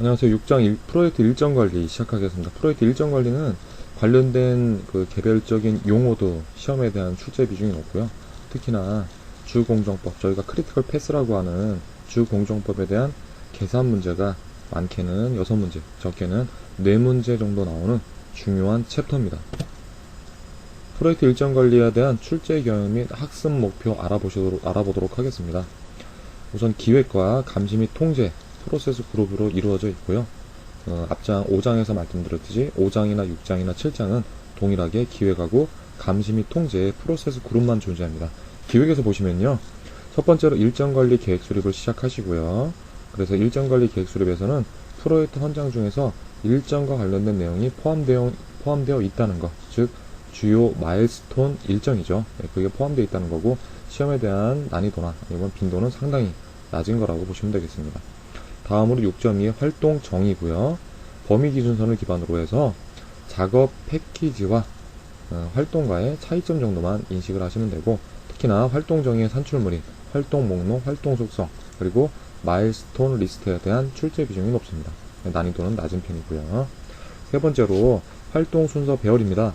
안녕하세요. 6장 프로젝트 일정 관리 시작하겠습니다. 프로젝트 일정 관리는 관련된 그 개별적인 용어도 시험에 대한 출제 비중이 높고요. 특히나 주공정법, 저희가 크리티컬 패스라고 하는 주공정법에 대한 계산 문제가 많게는 6문제, 적게는 4문제 정도 나오는 중요한 챕터입니다. 프로젝트 일정 관리에 대한 출제 경험 및 학습 목표 알아보도록 하겠습니다. 우선 기획과 감시 및 통제, 프로세스 그룹으로 이루어져 있고요. 앞장 5장에서 말씀드렸듯이 5장이나 6장이나 7장은 동일하게 기획하고 감시 및 통제의 프로세스 그룹만 존재합니다. 기획에서 보시면요. 첫 번째로 일정관리 계획 수립을 시작하시고요. 그래서 일정관리 계획 수립에서는 프로젝트 헌장 중에서 일정과 관련된 내용이 포함되어 있다는 것, 즉 주요 마일스톤 일정이죠. 그게 포함되어 있다는 거고, 시험에 대한 난이도나 이번 빈도는 상당히 낮은 거라고 보시면 되겠습니다. 다음으로 6.2의 활동 정의고요. 범위 기준선을 기반으로 해서 작업 패키지와 활동과의 차이점 정도만 인식을 하시면 되고, 특히나 활동 정의의 산출물인 활동 목록, 활동 속성, 그리고 마일스톤 리스트에 대한 출제 비중이 높습니다. 난이도는 낮은 편이고요. 세 번째로 활동 순서 배열입니다.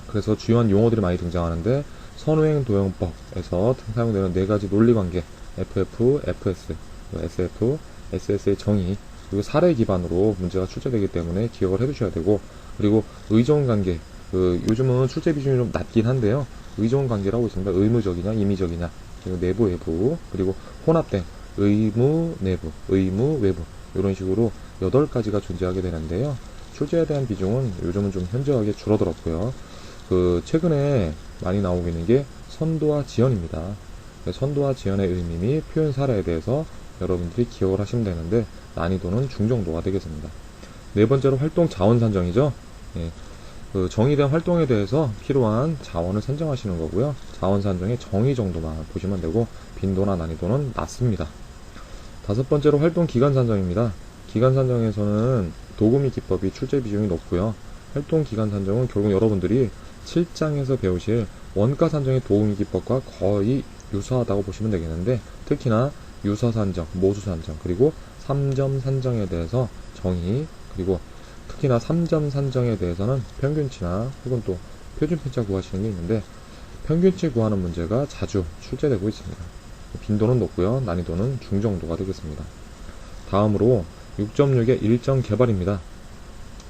그래서 주요한 용어들이 많이 등장하는데, 선후행 도형법에서 사용되는 4가지 논리관계, FF, FS, SF, SS의 정의, 그리고 사례 기반으로 문제가 출제되기 때문에 기억을 해두셔야 되고, 그리고 의존관계, 요즘은 출제 비중이 좀 낮긴 한데요. 의존관계라고 있습니다. 의무적이냐, 임의적이냐, 그리고 내부, 외부, 그리고 혼합된 의무, 내부, 의무, 외부, 이런 식으로 8가지가 존재하게 되는데요. 출제에 대한 비중은 요즘은 좀 현저하게 줄어들었고요. 최근에 많이 나오고 있는 게 선도와 지연입니다. 선도와 지연의 의미 및 표현 사례에 대해서 여러분들이 기억을 하시면 되는데, 난이도는 중정도가 되겠습니다. 네 번째로 활동 자원 산정이죠. 정의된 활동에 대해서 필요한 자원을 산정하시는 거고요. 자원 산정의 정의 정도만 보시면 되고, 빈도나 난이도는 낮습니다. 다섯 번째로 활동 기간 산정입니다. 기간 산정에서는 도구 및 기법이 출제 비중이 높고요. 활동 기간 산정은 결국 여러분들이 7장에서 배우실 원가 산정의 도구 및 기법과 거의 유사하다고 보시면 되겠는데, 특히나 유사 산정, 모수 산정, 그리고 3점 산정에 대해서 정의, 그리고 특히나 3점 산정에 대해서는 평균치나 혹은 또 표준 편차 구하시는 게 있는데, 평균치 구하는 문제가 자주 출제되고 있습니다. 빈도는 높고요. 난이도는 중정도가 되겠습니다. 다음으로 6.6의 일정 개발입니다.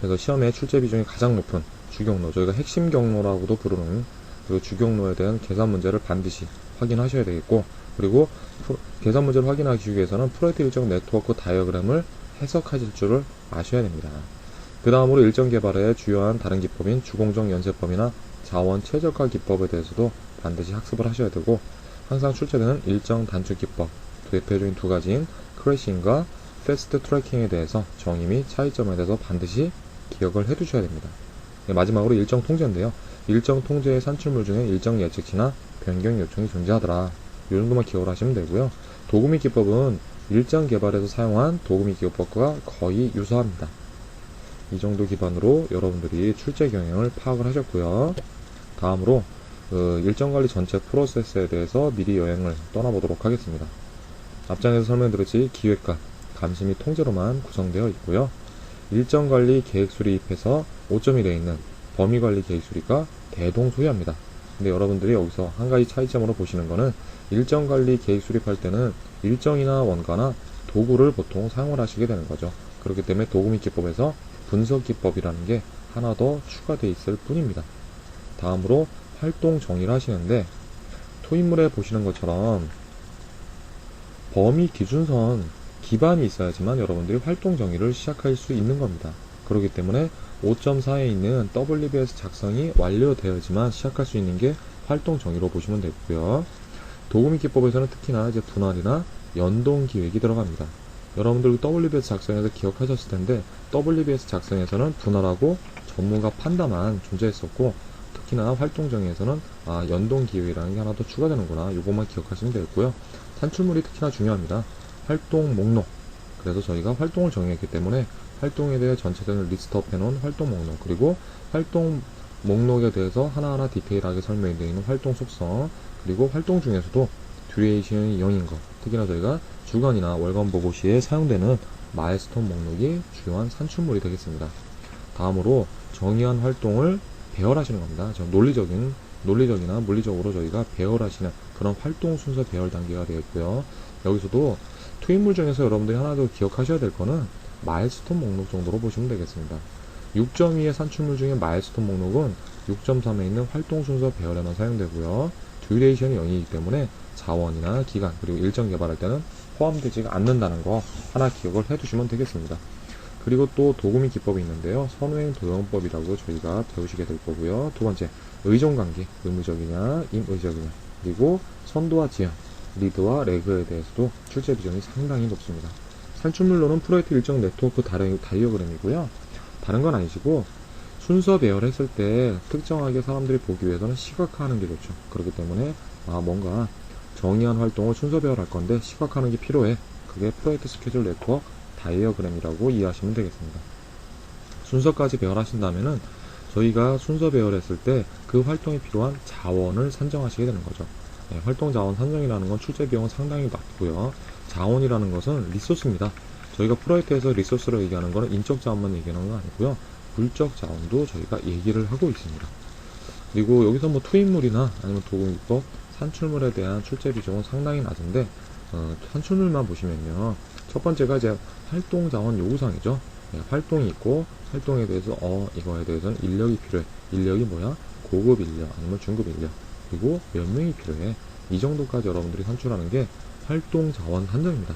그래서 시험에 출제 비중이 가장 높은 주경로, 저희가 핵심 경로라고도 부르는 그 주경로에 대한 계산 문제를 반드시 확인하셔야 되겠고, 그리고 계산 문제를 확인하기 위해서는 프로젝트 일정 네트워크 다이어그램을 해석하실 줄을 아셔야 됩니다. 그 다음으로 일정 개발의 주요한 다른 기법인 주공정 연쇄법이나 자원 최적화 기법에 대해서도 반드시 학습을 하셔야 되고, 항상 출제되는 일정 단축 기법, 대표적인 2가지인 크래싱과 패스트 트래킹에 대해서 정의 및 차이점에 대해서 반드시 기억을 해두셔야 됩니다. 마지막으로 일정 통제인데요. 일정 통제의 산출물 중에 일정 예측치나 변경 요청이 존재하더라. 이 정도만 기억을 하시면 되고요. 도구 및 기법은 일정 개발에서 사용한 도구 및 기법과 거의 유사합니다. 이 정도 기반으로 여러분들이 출제 경향을 파악을 하셨고요. 다음으로 일정관리 전체 프로세스에 대해서 미리 여행을 떠나보도록 하겠습니다. 앞장에서 설명드렸지 기획과 감시 및 통제로만 구성되어 있고요. 일정관리 계획 수립에서 5점이 되어 있는 범위관리 계획 수립과 대동소이합니다. 근데 여러분들이 여기서 한 가지 차이점으로 보시는 거는, 일정관리 계획 수립할 때는 일정이나 원가나 도구를 보통 사용을 하시게 되는 거죠. 그렇기 때문에 도구 및 기법에서 분석 기법이라는 게 하나 더 추가되어 있을 뿐입니다. 다음으로 활동 정의를 하시는데, 토익물에 보시는 것처럼 범위 기준선 기반이 있어야지만 여러분들이 활동 정의를 시작할 수 있는 겁니다. 그렇기 때문에 5.4에 있는 WBS 작성이 완료되어야지만 시작할 수 있는 게 활동 정의로 보시면 되고요. 도구 및 기법에서는 특히나 이제 분할이나 연동 기획이 들어갑니다. 여러분들 WBS 작성에서 기억하셨을 텐데, WBS 작성에서는 분할하고 전문가 판단만 존재했었고, 특히나 활동 정의에서는 연동 기획이라는 게 하나 더 추가되는구나, 이것만 기억하시면 되겠고요. 산출물이 특히나 중요합니다. 활동 목록, 그래서 저희가 활동을 정의했기 때문에 활동에 대해 전체적인 리스트업 해놓은 활동 목록, 그리고 활동 목록에 대해서 하나하나 디테일하게 설명되어 있는 활동 속성, 그리고 활동 중에서도 듀레이션이 0인 것, 특히나 저희가 주간이나 월간 보고 시에 사용되는 마일스톤 목록이 주요한 산출물이 되겠습니다. 다음으로 정의한 활동을 배열하시는 겁니다. 논리적이나 물리적으로 저희가 배열하시는 그런 활동 순서 배열 단계가 되어 있고요. 여기서도 투입물 중에서 여러분들이 하나 더 기억하셔야 될 거는 마일스톤 목록 정도로 보시면 되겠습니다. 6.2의 산출물 중에 마일스톤 목록은 6.3에 있는 활동 순서 배열에만 사용되고요. 듀레이션이 0이기 때문에 자원이나 기간 그리고 일정 개발할 때는 포함되지 않는다는 거 하나 기억을 해두시면 되겠습니다. 그리고 또 도구미 기법이 있는데요. 선우행 도형법이라고 저희가 배우시게 될 거고요. 두 번째, 의존관계, 의무적이냐, 임의적이냐, 그리고 선도와 지연, 리드와 레그에 대해서도 출제 비중이 상당히 높습니다. 산출물로는 프로젝트 일정 네트워크 다이어그램이고요. 다른 건 아니시고 순서 배열했을 때 특정하게 사람들이 보기 위해서는 시각화하는 게 좋죠. 그렇기 때문에 뭔가 정의한 활동을 순서 배열할 건데 시각화하는 게 필요해. 그게 프로젝트 스케줄 네트워크 다이어그램이라고 이해하시면 되겠습니다. 순서까지 배열하신다면은 저희가 순서 배열했을 때 그 활동에 필요한 자원을 산정하시게 되는 거죠. 네, 활동 자원 산정이라는 건 출제 비용은 상당히 낮고요. 자원이라는 것은 리소스입니다. 저희가 프로젝트에서 리소스로 얘기하는 거는 인적 자원만 얘기하는 건 아니고요. 물적 자원도 저희가 얘기를 하고 있습니다. 그리고 여기서 뭐 투입물이나 아니면 도구기법, 산출물에 대한 출제 비중은 상당히 낮은데 산출물만 보시면요. 첫 번째가 이제 활동 자원 요구사항이죠. 네, 활동이 있고 활동에 대해서 이거에 대해서는 인력이 필요해. 인력이 뭐야? 고급 인력 아니면 중급 인력 그리고 몇 명이 필요해. 이 정도까지 여러분들이 산출하는 게 활동 자원 산정입니다.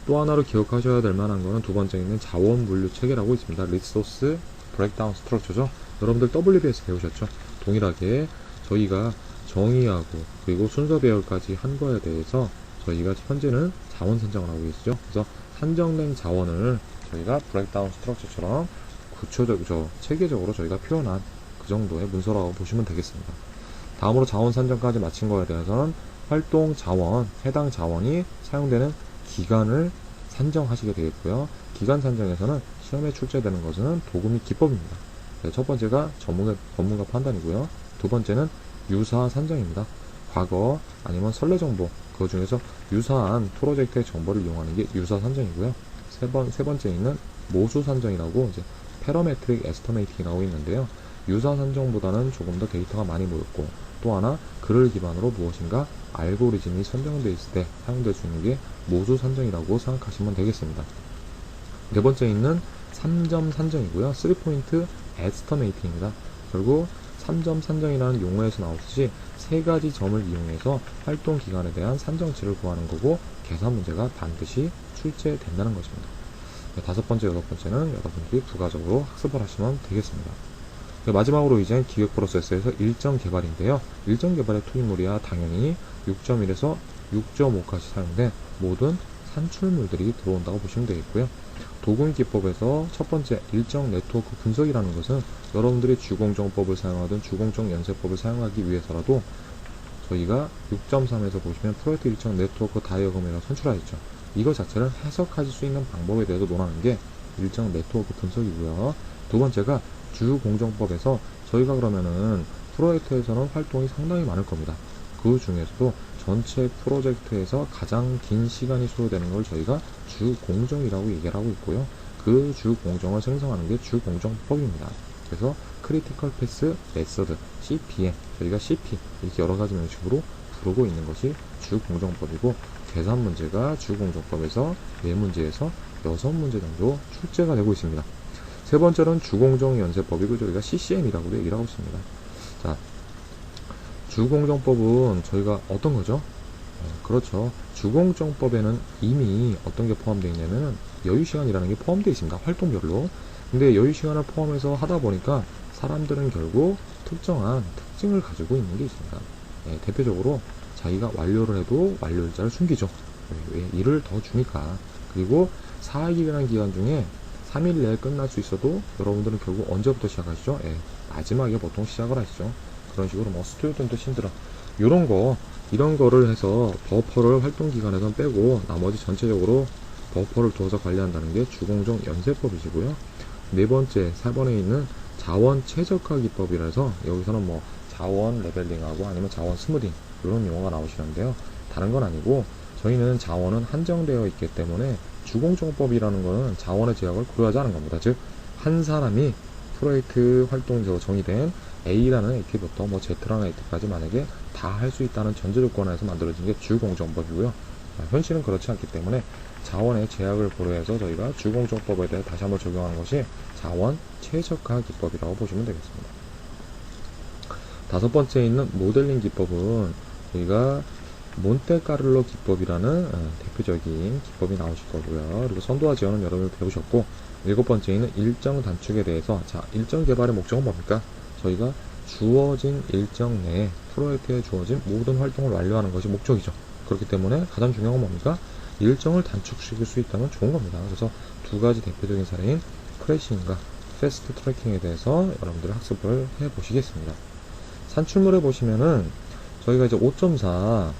또 하나로 기억하셔야 될 만한 거는 두 번째 있는 자원 분류 체계라고 있습니다. 리소스 브레이크다운 스트럭처죠. 여러분들 WBS 배우셨죠? 동일하게 저희가 정의하고 그리고 순서 배열까지 한 거에 대해서 저희가 현재는 자원 산정을 하고 계시죠. 그래서 산정된 자원을 저희가 브레이크다운 스트럭처처럼 체계적으로 저희가 표현한 그 정도의 문서라고 보시면 되겠습니다. 다음으로 자원 산정까지 마친 거에 대해서는 활동 자원, 해당 자원이 사용되는 기간을 산정하시게 되겠고요. 기간 산정에서는 시험에 출제되는 것은 도구 및 기법입니다. 네, 첫 번째가 전문가 판단이고요. 두 번째는 유사 산정입니다. 과거 아니면 선례 정보 그 중에서 유사한 프로젝트의 정보를 이용하는 게 유사 산정이고요. 세 번째 있는 모수 산정이라고 이제 패러메트릭 에스터메이팅이라고 있는데요. 유사 산정보다는 조금 더 데이터가 많이 모였고 또 하나 그를 기반으로 무엇인가 알고리즘이 선정되어 있을 때 사용될 수 있는 게 모수 산정이라고 생각하시면 되겠습니다. 네 번째 있는 3점 산정이고요. 3포인트 에스터메이팅입니다. 결국 3점 산정이라는 용어에서 나오듯이 세 가지 점을 이용해서 활동 기간에 대한 산정치를 구하는 거고 계산 문제가 반드시 출제된다는 것입니다. 네, 다섯 번째, 여섯 번째는 여러분들이 부가적으로 학습을 하시면 되겠습니다. 네, 마지막으로 이제 기획 프로세스에서 일정 개발인데요. 일정 개발의 투입물이야 당연히 6.1에서 6.5까지 사용된 모든 산출물들이 들어온다고 보시면 되겠고요. 도구미 기법에서 첫 번째 일정 네트워크 분석이라는 것은 여러분들이 주공정법을 사용하든 주공정 연쇄법을 사용하기 위해서라도 저희가 6.3에서 보시면 프로젝트 일정 네트워크 다이어그램이라고 선출하였죠. 이거 자체를 해석하실 수 있는 방법에 대해서 논하는 게 일정 네트워크 분석이고요. 두 번째가 주공정법에서 저희가 그러면은 프로젝트에서는 활동이 상당히 많을 겁니다. 그 중에서도 전체 프로젝트에서 가장 긴 시간이 소요되는 걸 저희가 주공정이라고 얘기를 하고 있고요. 그 주공정을 생성하는 게 주공정법입니다. 그래서 크리티컬 패스 메서드 CPM 저희가 CP 이렇게 여러 가지 명식으로 부르고 있는 것이 주공정법이고 계산 문제가 주공정법에서 4문제에서 6문제 정도 출제가 되고 있습니다. 세 번째는 주공정 연쇄법이고 저희가 CCM이라고도 얘기를 하고 있습니다. 자, 주공정법은 저희가 어떤 거죠? 그렇죠. 주공정법에는 이미 어떤 게 포함되어 있냐면은 여유시간이라는 게 포함되어 있습니다. 활동별로. 근데 여유시간을 포함해서 하다 보니까 사람들은 결국 특정한 특징을 가지고 있는 게 있습니다. 대표적으로 자기가 완료를 해도 완료일자를 숨기죠. 왜? 일을 더 주니까. 그리고 사회기간 기간 중에 3일 내에 끝날 수 있어도 여러분들은 결국 언제부터 시작하시죠? 마지막에 보통 시작을 하시죠. 그런 식으로 뭐 스튜던트 신드롬 이런 거를 해서 버퍼를 활동 기간에선 빼고 나머지 전체적으로 버퍼를 두어서 관리한다는 게 주공정 연쇄법이시고요. 네 번째 4번에 있는 자원 최적화 기법이라서 여기서는 뭐 자원 레벨링하고 아니면 자원 스무딩 이런 용어가 나오시는데요. 다른 건 아니고 저희는 자원은 한정되어 있기 때문에 주공정법이라는 것은 자원의 제약을 고려하지 않은 겁니다. 즉, 한 사람이 프로젝트 활동적으로 정의된 A라는 A트부터 뭐 Z라는 A트까지 만약에 다 할 수 있다는 전제 조건에서 만들어진 게 주공정법이고요. 현실은 그렇지 않기 때문에 자원의 제약을 고려해서 저희가 주공정법에 대해 다시 한번 적용하는 것이 자원 최적화 기법이라고 보시면 되겠습니다. 다섯 번째에 있는 모델링 기법은 저희가 몬테카를로 기법이라는 대표적인 기법이 나오실 거고요. 그리고 선도와 지연은 여러분들 배우셨고, 일곱 번째에는 일정 단축에 대해서, 자, 일정 개발의 목적은 뭡니까? 저희가 주어진 일정 내에 프로젝트에 주어진 모든 활동을 완료하는 것이 목적이죠. 그렇기 때문에 가장 중요한 건 뭡니까? 일정을 단축시킬 수 있다면 좋은 겁니다. 그래서 두 가지 대표적인 사례인 크래싱과 패스트 트래킹에 대해서 여러분들 학습을 해 보시겠습니다. 산출물에 보시면은 저희가 이제 5.4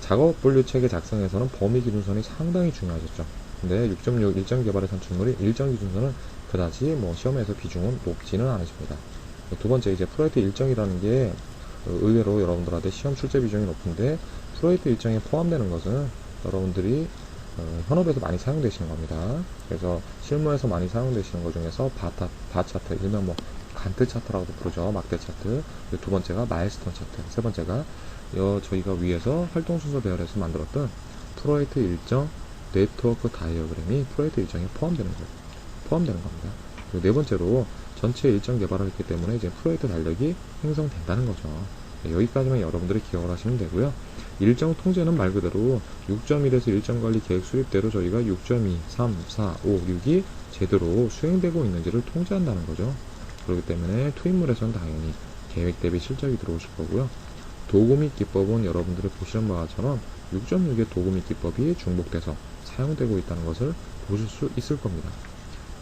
작업 분류 체계 작성에서는 범위 기준선이 상당히 중요하셨죠. 근데 6.6 일정 개발의 산출물이 일정 기준선은 그다지 뭐 시험에서 비중은 높지는 않으십니다. 두 번째, 이제 프로젝트 일정이라는 게 의외로 여러분들한테 시험 출제 비중이 높은데, 프로젝트 일정에 포함되는 것은 여러분들이 현업에서 많이 사용되시는 겁니다. 그래서 실무에서 많이 사용되시는 것 중에서 바 차트, 일명 뭐 간트 차트라고도 부르죠. 막대 차트. 두 번째가 마일스톤 차트. 세 번째가 저희가 위에서 활동 순서 배열에서 만들었던 프로젝트 일정 네트워크 다이어그램이 프로젝트 일정에 포함되는 겁니다. 그리고 네 번째로 전체 일정 개발을 했기 때문에 이제 프로젝트 달력이 형성된다는 거죠. 여기까지만 여러분들이 기억을 하시면 되고요. 일정 통제는 말 그대로 6.1에서 일정 관리 계획 수립대로 저희가 6.2, 3, 4, 5, 6이 제대로 수행되고 있는지를 통제한다는 거죠. 그렇기 때문에 투입물에서는 당연히 계획 대비 실적이 들어오실 거고요. 도구 및 기법은 여러분들이 보시는 바처럼 6.6의 도구 및 기법이 중복돼서 사용되고 있다는 것을 보실 수 있을 겁니다.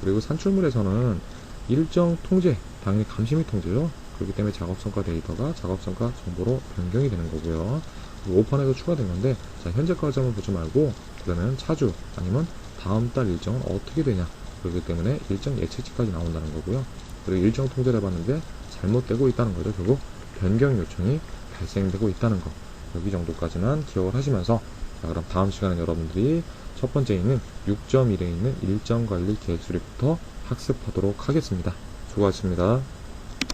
그리고 산출물에서는 일정 통제, 당연히 감시 및 통제죠. 그렇기 때문에 작업성과 데이터가 작업성과 정보로 변경이 되는 거고요. 그리고 5판에서 추가된 건데, 자, 현재 과정을 보지 말고 그러면 차주 아니면 다음 달 일정은 어떻게 되냐, 그렇기 때문에 일정 예측치까지 나온다는 거고요. 그리고 일정 통제를 해봤는데 잘못되고 있다는 거죠. 결국 변경 요청이 발생되고 있다는 거, 여기 정도까지만 기억을 하시면서, 자, 그럼 다음 시간에 여러분들이 첫 번째 있는 6.1에 있는 일정 관리 계획 수립부터 학습하도록 하겠습니다. 수고하셨습니다.